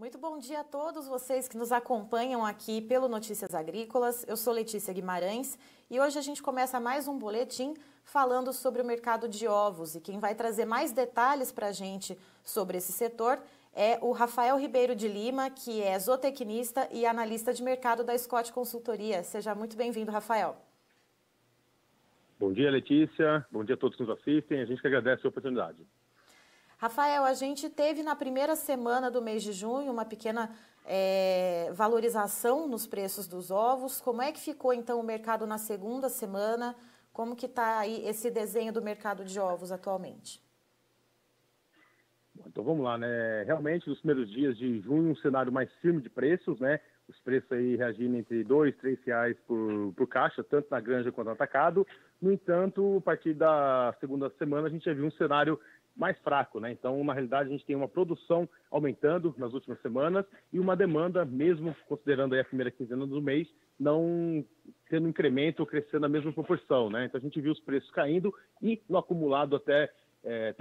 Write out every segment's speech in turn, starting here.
Muito bom dia a todos vocês que nos acompanham aqui pelo Notícias Agrícolas. Eu sou Letícia Guimarães e hoje a gente começa mais um boletim falando sobre o mercado de ovos. E quem vai trazer mais detalhes para a gente sobre esse setor é o Rafael Ribeiro de Lima, que é zootecnista e analista de mercado da Scott Consultoria. Seja muito bem-vindo, Rafael. Bom dia, Letícia. Bom dia a todos que nos assistem. A gente que agradece a oportunidade. Rafael, a gente teve na primeira semana do mês de junho uma pequena valorização nos preços dos ovos. Como é que ficou, então, o mercado na segunda semana? Como que está aí esse desenho do mercado de ovos atualmente? Bom, então vamos lá, né? Realmente, nos primeiros dias de junho, um cenário mais firme de preços, né? Os preços aí reagindo entre R$ 2 e R$ 3 por caixa, tanto na granja quanto no atacado. No entanto, a partir da segunda semana, a gente já viu um cenário mais fraco, né? Então, na realidade, a gente tem uma produção aumentando nas últimas semanas e uma demanda, mesmo considerando aí a primeira quinzena do mês, não tendo incremento ou crescendo na mesma proporção, né? Então, a gente viu os preços caindo e no acumulado até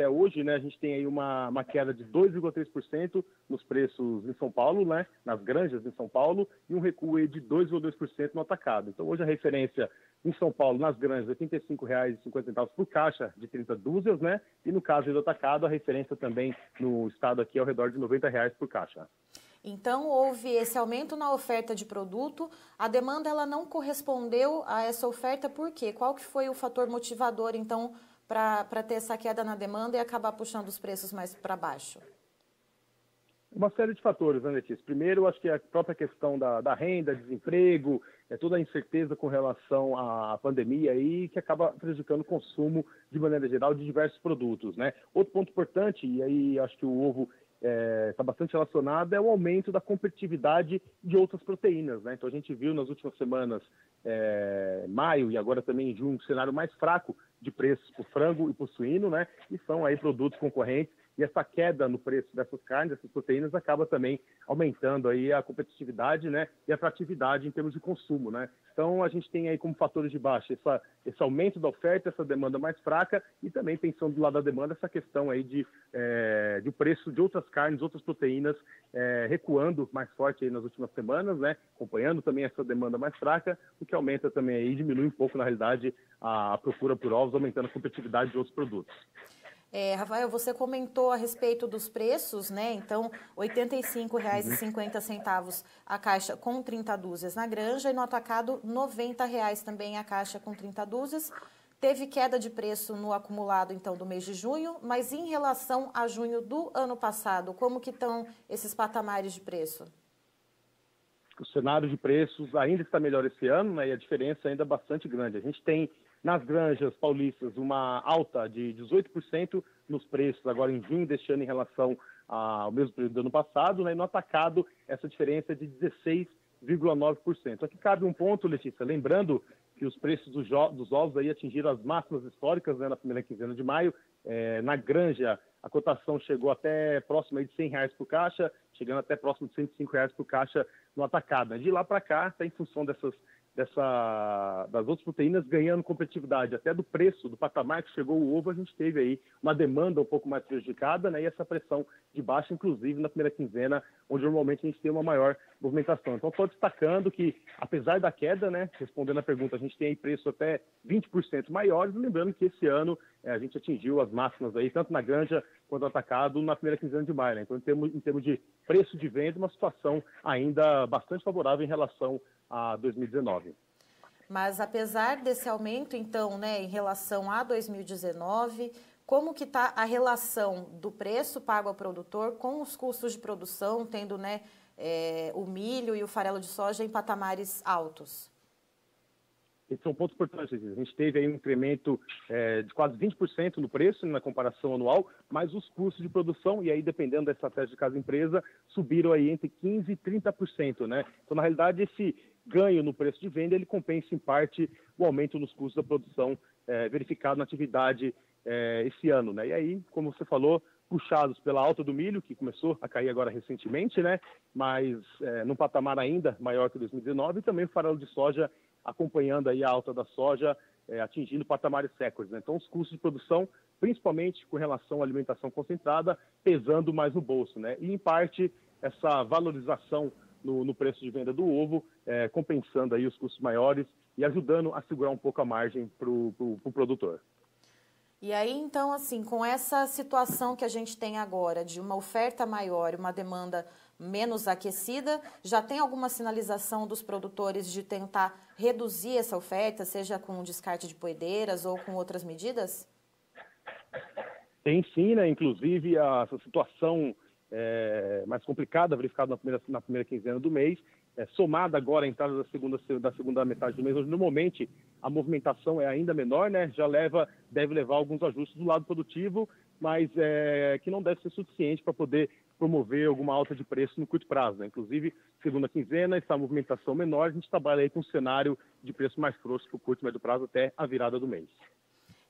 hoje, né, a gente tem aí uma queda de 2,3% nos preços em São Paulo, né, nas granjas em São Paulo, e um recuo aí de 2,2% no atacado. Então, hoje a referência em São Paulo, nas granjas, é R$ 85,50 por caixa de 30 dúzias, né, e no caso do atacado, a referência também no estado aqui é ao redor de R$ 90 por caixa. Então, houve esse aumento na oferta de produto, a demanda ela não correspondeu a essa oferta, por quê? Qual que foi o fator motivador, então, para ter essa queda na demanda e acabar puxando os preços mais para baixo? Uma série de fatores, né, Letícia? Primeiro, acho que a própria questão da renda, desemprego, toda a incerteza com relação à pandemia aí, que acaba prejudicando o consumo, de maneira geral, de diversos produtos, né? Outro ponto importante, e aí acho que o ovo está bastante relacionado, é o aumento da competitividade de outras proteínas, né? Então a gente viu nas últimas semanas, maio e agora também em junho, um cenário mais fraco de preços para o frango e para o suíno, né? E são aí produtos concorrentes. E essa queda no preço dessas carnes, dessas proteínas, acaba também aumentando aí a competitividade, né, e a atratividade em termos de consumo, né? Então, a gente tem aí como fatores de baixa esse aumento da oferta, essa demanda mais fraca e também, pensando do lado da demanda, essa questão aí de o preço de outras carnes, outras proteínas recuando mais forte aí nas últimas semanas, né, acompanhando também essa demanda mais fraca, o que aumenta também aí, diminui um pouco, na realidade, a procura por ovos, aumentando a competitividade de outros produtos. Rafael, você comentou a respeito dos preços, né? Então, R$ 85,50 a caixa com 30 dúzias na granja e no atacado R$ 90 também a caixa com 30 dúzias. Teve queda de preço no acumulado, então, do mês de junho, mas em relação a junho do ano passado, como que estão esses patamares de preço? O cenário de preços ainda está melhor esse ano, né, e a diferença ainda é bastante grande. A gente tem nas granjas paulistas uma alta de 18% nos preços agora em junho deste ano em relação ao mesmo período do ano passado, né, e no atacado essa diferença é de 16,9%. Aqui cabe um ponto, Letícia, lembrando que os preços dos ovos aí atingiram as máximas históricas, né, na primeira quinzena de maio. Na granja, a cotação chegou até próximo aí de R$ 100 por caixa, chegando até próximo de R$ 105 por caixa no atacado. De lá para cá, está em função das outras proteínas ganhando competitividade, até do preço, do patamar que chegou o ovo, a gente teve aí uma demanda um pouco mais prejudicada, né, e essa pressão de baixa, inclusive na primeira quinzena, onde normalmente a gente tem uma maior movimentação. Então, estou destacando que, apesar da queda, né, respondendo a pergunta, a gente tem aí preço até 20% maiores, lembrando que esse ano a gente atingiu as máximas aí, tanto na granja quanto no atacado, na primeira quinzena de maio, né? Então, em termos de preço de venda, uma situação ainda bastante favorável em relação a 2019. Mas apesar desse aumento, então, né, em relação a 2019, como que está a relação do preço pago ao produtor com os custos de produção, tendo, né, o milho e o farelo de soja em patamares altos? Esses são pontos importantes. A gente teve aí um incremento de quase 20% no preço, na comparação anual, mas os custos de produção, e aí dependendo da estratégia de cada empresa, subiram aí entre 15% e 30%, né? Então, na realidade, esse ganho no preço de venda, ele compensa em parte o aumento nos custos da produção verificado na atividade esse ano, né? E aí, como você falou, puxados pela alta do milho, que começou a cair agora recentemente, né? Mas num patamar ainda maior que 2019, e também o farelo de soja acompanhando aí a alta da soja, atingindo patamares recordes, né? Então, os custos de produção, principalmente com relação à alimentação concentrada, pesando mais no bolso, né? E, em parte, essa valorização no preço de venda do ovo, compensando aí os custos maiores e ajudando a segurar um pouco a margem para o produtor. E aí, então, assim, com essa situação que a gente tem agora de uma oferta maior e uma demanda menos aquecida, já tem alguma sinalização dos produtores de tentar reduzir essa oferta, seja com descarte de poedeiras ou com outras medidas? Tem sim, né? Inclusive essa situação mais complicada, verificada na primeira quinzena do mês, somada agora à entrada da segunda metade do mês, onde normalmente a movimentação é ainda menor, né? Deve levar alguns ajustes do lado produtivo, mas que não deve ser suficiente para poder promover alguma alta de preço no curto prazo, né? Inclusive, segunda quinzena, essa movimentação menor, a gente trabalha aí com um cenário de preço mais frouxo para o curto e médio prazo até a virada do mês.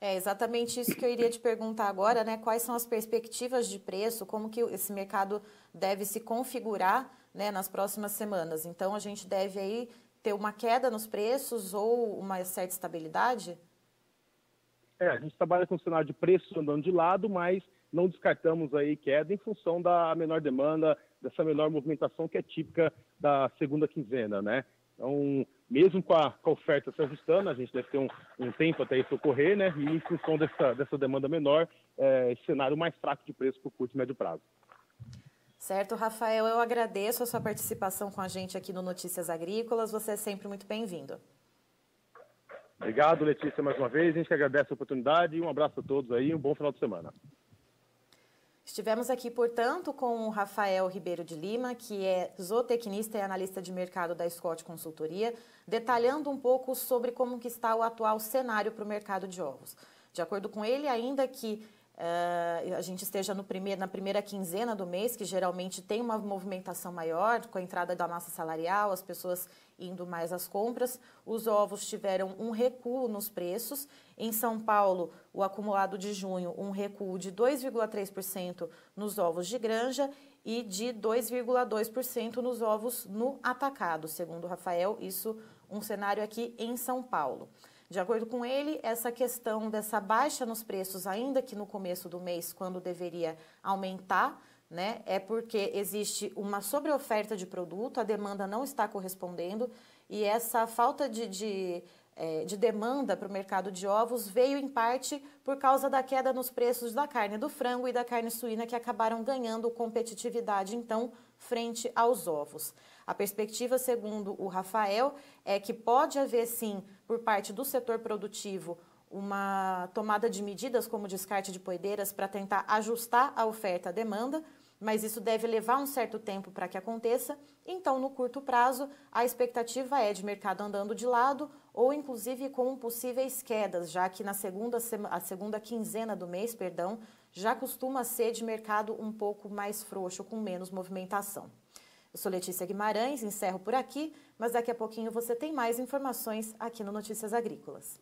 É exatamente isso que eu iria te perguntar agora, né? Quais são as perspectivas de preço, como que esse mercado deve se configurar, né, nas próximas semanas? Então, a gente deve aí ter uma queda nos preços ou uma certa estabilidade? A gente trabalha com um cenário de preço andando de lado, mas não descartamos aí queda em função da menor demanda, dessa menor movimentação que é típica da segunda quinzena, né? Então, mesmo com a oferta se ajustando, a gente deve ter um tempo até isso ocorrer, né? E em função dessa demanda menor, esse cenário mais fraco de preço para o curto e médio prazo. Certo, Rafael, eu agradeço a sua participação com a gente aqui no Notícias Agrícolas. Você é sempre muito bem-vindo. Obrigado, Letícia, mais uma vez. A gente agradece a oportunidade e um abraço a todos aí e um bom final de semana. Estivemos aqui, portanto, com o Rafael Ribeiro de Lima, que é zootecnista e analista de mercado da Scott Consultoria, detalhando um pouco sobre como que está o atual cenário para o mercado de ovos. De acordo com ele, ainda que a gente esteja na primeira quinzena do mês, que geralmente tem uma movimentação maior com a entrada da massa salarial, as pessoas indo mais às compras, os ovos tiveram um recuo nos preços. Em São Paulo, o acumulado de junho, um recuo de 2,3% nos ovos de granja e de 2,2% nos ovos no atacado. Segundo o Rafael, isso um cenário aqui em São Paulo. De acordo com ele, essa questão dessa baixa nos preços, ainda que no começo do mês, quando deveria aumentar, né, é porque existe uma sobreoferta de produto, a demanda não está correspondendo e essa falta de demanda para o mercado de ovos veio em parte por causa da queda nos preços da carne do frango e da carne suína, que acabaram ganhando competitividade, então, frente aos ovos. A perspectiva, segundo o Rafael, é que pode haver, sim, por parte do setor produtivo, uma tomada de medidas como descarte de poedeiras para tentar ajustar a oferta à demanda, mas isso deve levar um certo tempo para que aconteça. Então, no curto prazo, a expectativa é de mercado andando de lado ou, inclusive, com possíveis quedas, já que a segunda quinzena do mês, já costuma ser de mercado um pouco mais frouxo, com menos movimentação. Eu sou Letícia Guimarães, encerro por aqui, mas daqui a pouquinho você tem mais informações aqui no Notícias Agrícolas.